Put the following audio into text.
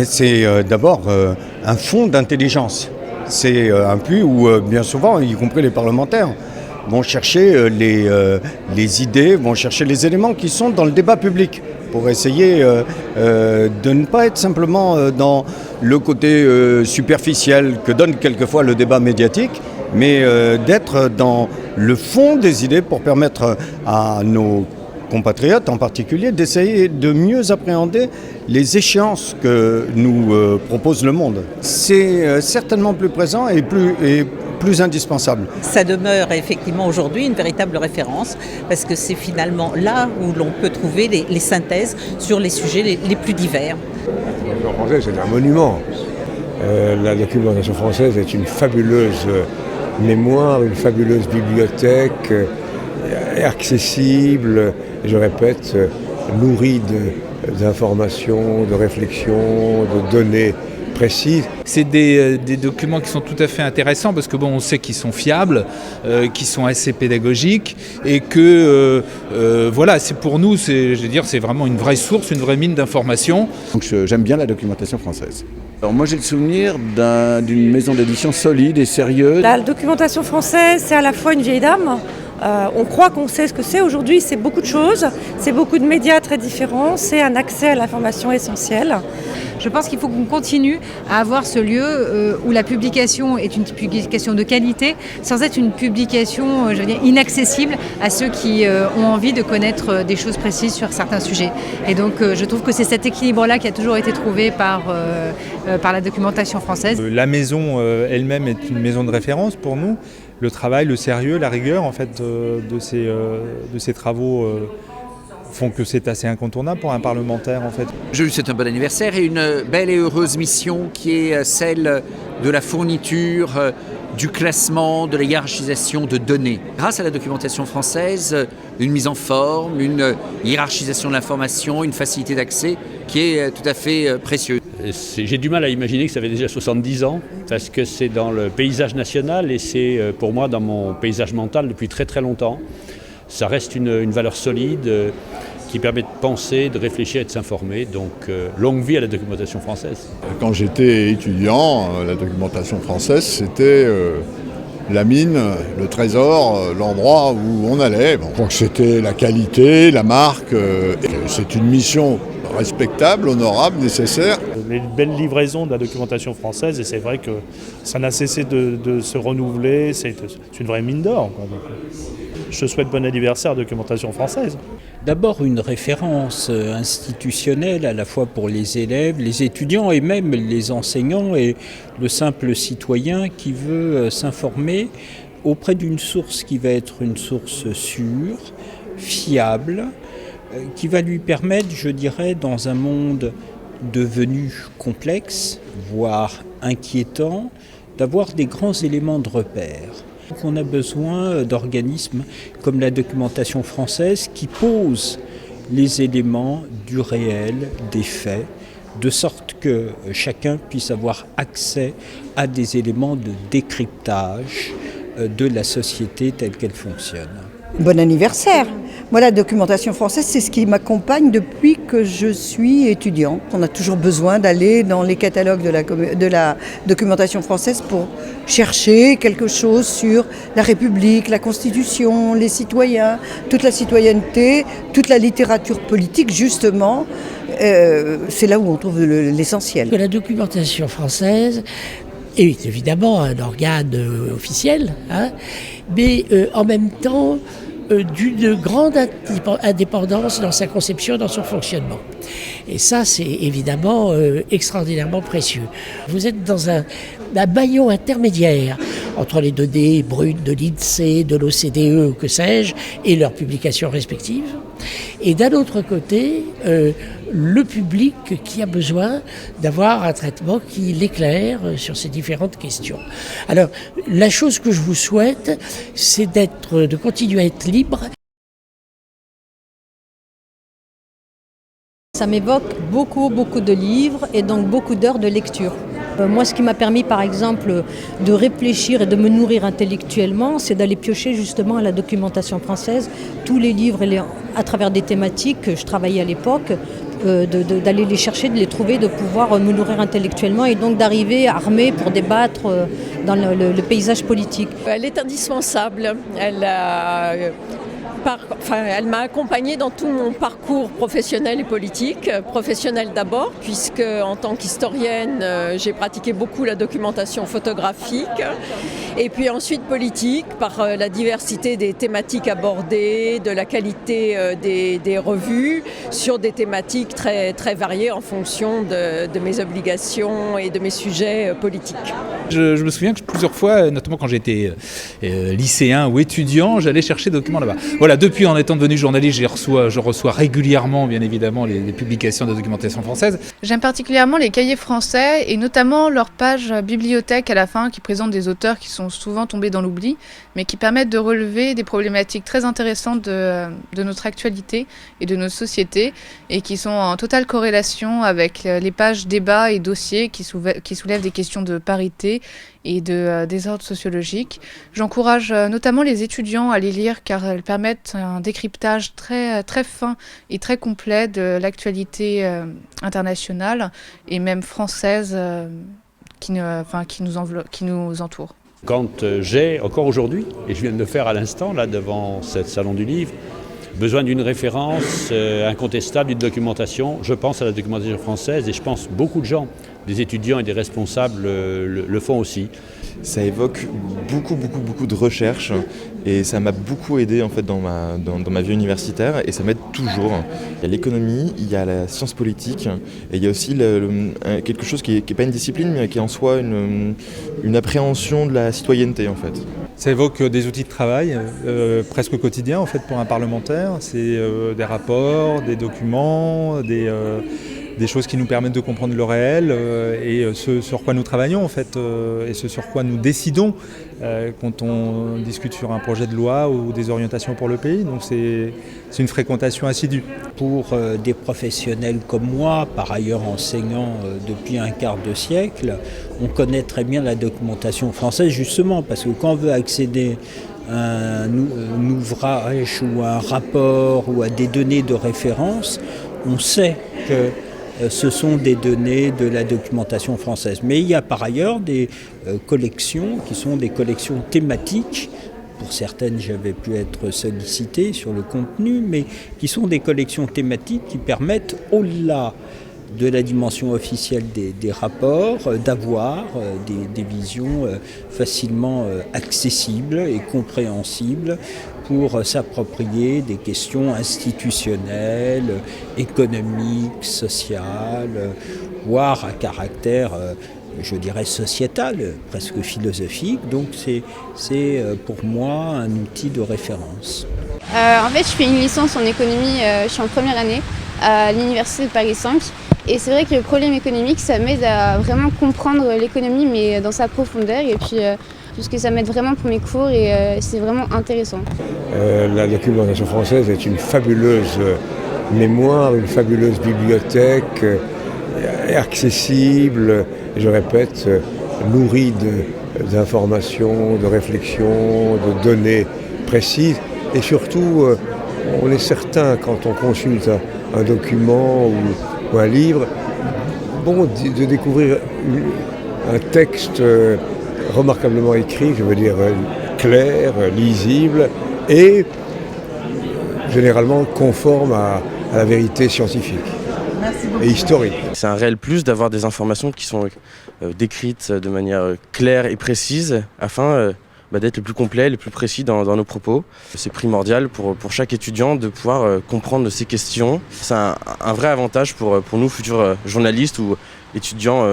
C'est d'abord un fond d'intelligence. C'est un puits où, bien souvent, y compris les parlementaires, vont chercher les idées, vont chercher les éléments qui sont dans le débat public pour essayer de ne pas être simplement dans le côté superficiel que donne quelquefois le débat médiatique, mais d'être dans le fond des idées pour permettre à nos compatriotes en particulier d'essayer de mieux appréhender les échéances que nous propose le monde. C'est certainement plus présent et plus indispensable. Ça demeure effectivement aujourd'hui une véritable référence parce que c'est finalement là où l'on peut trouver les synthèses sur les sujets les plus divers. La documentation française, c'est un monument. La documentation française est une fabuleuse mémoire, une fabuleuse bibliothèque accessible, je répète, nourrie d'informations, de réflexions, de données précises. C'est des documents qui sont tout à fait intéressants parce que on sait qu'ils sont fiables, qu'ils sont assez pédagogiques et que voilà, c'est pour nous, c'est vraiment une vraie source, une vraie mine d'informations. Donc j'aime bien la documentation française. Alors moi j'ai le souvenir d'une maison d'édition solide et sérieuse. La documentation française, c'est à la fois une vieille dame. On croit qu'on sait ce que c'est. Aujourd'hui, c'est beaucoup de choses, c'est beaucoup de médias très différents, c'est un accès à l'information essentielle. Je pense qu'il faut qu'on continue à avoir ce lieu où la publication est une publication de qualité, sans être une publication inaccessible à ceux qui ont envie de connaître des choses précises sur certains sujets. Et donc je trouve que c'est cet équilibre-là qui a toujours été trouvé par la documentation française. La maison elle-même est une maison de référence pour nous. Le travail, le sérieux, la rigueur en fait, de ces travaux font que c'est assez incontournable pour un parlementaire en fait. Je lui souhaite un bon anniversaire et une belle et heureuse mission qui est celle de la fourniture, du classement, de la hiérarchisation de données. Grâce à la documentation française, une mise en forme, une hiérarchisation de l'information, une facilité d'accès qui est tout à fait précieuse. J'ai du mal à imaginer que ça fait déjà 70 ans, parce que c'est dans le paysage national et c'est pour moi dans mon paysage mental depuis très très longtemps. Ça reste une valeur solide qui permet de penser, de réfléchir et de s'informer. Donc longue vie à la documentation française. Quand j'étais étudiant, la documentation française c'était la mine, le trésor, l'endroit où on allait. Bon, je crois que c'était la qualité, la marque. C'est une mission respectable, honorable, nécessaire. Les belles livraisons de la documentation française, et c'est vrai que ça n'a cessé de se renouveler, c'est une vraie mine d'or. Je te souhaite bon anniversaire à la documentation française. D'abord une référence institutionnelle à la fois pour les élèves, les étudiants et même les enseignants et le simple citoyen qui veut s'informer auprès d'une source qui va être une source sûre, fiable, qui va lui permettre, je dirais, dans un monde devenu complexe, voire inquiétant, d'avoir des grands éléments de repère. Donc on a besoin d'organismes comme la documentation française qui posent les éléments du réel, des faits, de sorte que chacun puisse avoir accès à des éléments de décryptage de la société telle qu'elle fonctionne. Bon anniversaire! Moi, la documentation française, c'est ce qui m'accompagne depuis que je suis étudiante. On a toujours besoin d'aller dans les catalogues de la documentation française pour chercher quelque chose sur la République, la Constitution, les citoyens, toute la citoyenneté, toute la littérature politique, justement. C'est là où on trouve l'essentiel. La documentation française est évidemment un organe officiel, mais en même temps d'une grande indépendance dans sa conception, dans son fonctionnement. Et ça, c'est évidemment extraordinairement précieux. Vous êtes dans un maillon intermédiaire entre les données brutes de l'INSEE, de l'OCDE, ou que sais-je, et leurs publications respectives. Et d'un autre côté, le public qui a besoin d'avoir un traitement qui l'éclaire sur ces différentes questions. Alors, la chose que je vous souhaite, c'est de continuer à être libre. Ça m'évoque beaucoup de livres et donc beaucoup d'heures de lecture. Moi, ce qui m'a permis, par exemple, de réfléchir et de me nourrir intellectuellement, c'est d'aller piocher justement à la documentation française tous les livres à travers des thématiques que je travaillais à l'époque, d'aller les chercher, de les trouver, de pouvoir me nourrir intellectuellement et donc d'arriver armée pour débattre dans le paysage politique. Elle est indispensable. Elle m'a accompagnée dans tout mon parcours professionnel et politique. Professionnel d'abord, puisque en tant qu'historienne, j'ai pratiqué beaucoup la documentation photographique. Et puis ensuite politique, par la diversité des thématiques abordées, de la qualité des revues, sur des thématiques très, très variées en fonction de mes obligations et de mes sujets politiques. Je me souviens que plusieurs fois, notamment quand j'étais lycéen ou étudiant, j'allais chercher des documents là-bas. Voilà, depuis, en étant devenu journaliste, je reçois régulièrement, bien évidemment, les publications de documentation française. J'aime particulièrement les cahiers français et notamment leur page bibliothèque à la fin qui présente des auteurs qui sont souvent tombés dans l'oubli, mais qui permettent de relever des problématiques très intéressantes de notre actualité et de notre société et qui sont en totale corrélation avec les pages débats et dossiers qui soulèvent des questions de parité et de désordre sociologique. J'encourage notamment les étudiants à les lire car elles permettent un décryptage très, très fin et très complet de l'actualité internationale et même française qui nous entoure. Quand j'ai, encore aujourd'hui, et je viens de le faire à l'instant, là devant ce salon du livre, besoin d'une référence incontestable, d'une documentation, je pense à la documentation française et je pense beaucoup de gens, des étudiants et des responsables le font aussi. Ça évoque beaucoup de recherches et ça m'a beaucoup aidé en fait dans ma vie universitaire et ça m'aide toujours. Il y a l'économie, il y a la science politique et il y a aussi quelque chose qui n'est pas une discipline mais qui est en soi une appréhension de la citoyenneté en fait. Ça évoque des outils de travail presque quotidiens en fait pour un parlementaire. C'est des rapports, des documents, des choses qui nous permettent de comprendre le réel et ce sur quoi nous travaillons en fait et ce sur quoi nous décidons quand on discute sur un projet de loi ou des orientations pour le pays. Donc c'est une fréquentation assidue. Pour des professionnels comme moi, par ailleurs enseignant depuis un quart de siècle, on connaît très bien la documentation française justement parce que quand on veut accéder à un ouvrage ou à un rapport ou à des données de référence, on sait que ce sont des données de la documentation française. Mais il y a par ailleurs des collections qui sont des collections thématiques. Pour certaines, j'avais pu être sollicité sur le contenu, mais qui sont des collections thématiques qui permettent, au-delà de la dimension officielle des rapports, d'avoir des visions facilement accessibles et compréhensibles pour s'approprier des questions institutionnelles, économiques, sociales, voire à caractère, je dirais, sociétal, presque philosophique. Donc c'est pour moi un outil de référence. En fait, je fais une licence en économie, je suis en première année à l'université de Paris 5. Et c'est vrai que le problème économique, ça m'aide à vraiment comprendre l'économie, mais dans sa profondeur. Et puis, puisque ça m'aide vraiment pour mes cours et c'est vraiment intéressant. La documentation française est une fabuleuse mémoire, une fabuleuse bibliothèque, accessible, je répète, nourrie d'informations, de réflexions, de données précises. Et surtout, on est certain quand on consulte un document ou un livre, de découvrir un texte remarquablement écrit, je veux dire clair, lisible et généralement conforme à la vérité scientifique et historique. C'est un réel plus d'avoir des informations qui sont décrites de manière claire et précise afin d'être le plus complet, le plus précis dans nos propos. C'est primordial pour chaque étudiant de pouvoir comprendre ces questions. C'est un vrai avantage pour nous futurs journalistes ou étudiants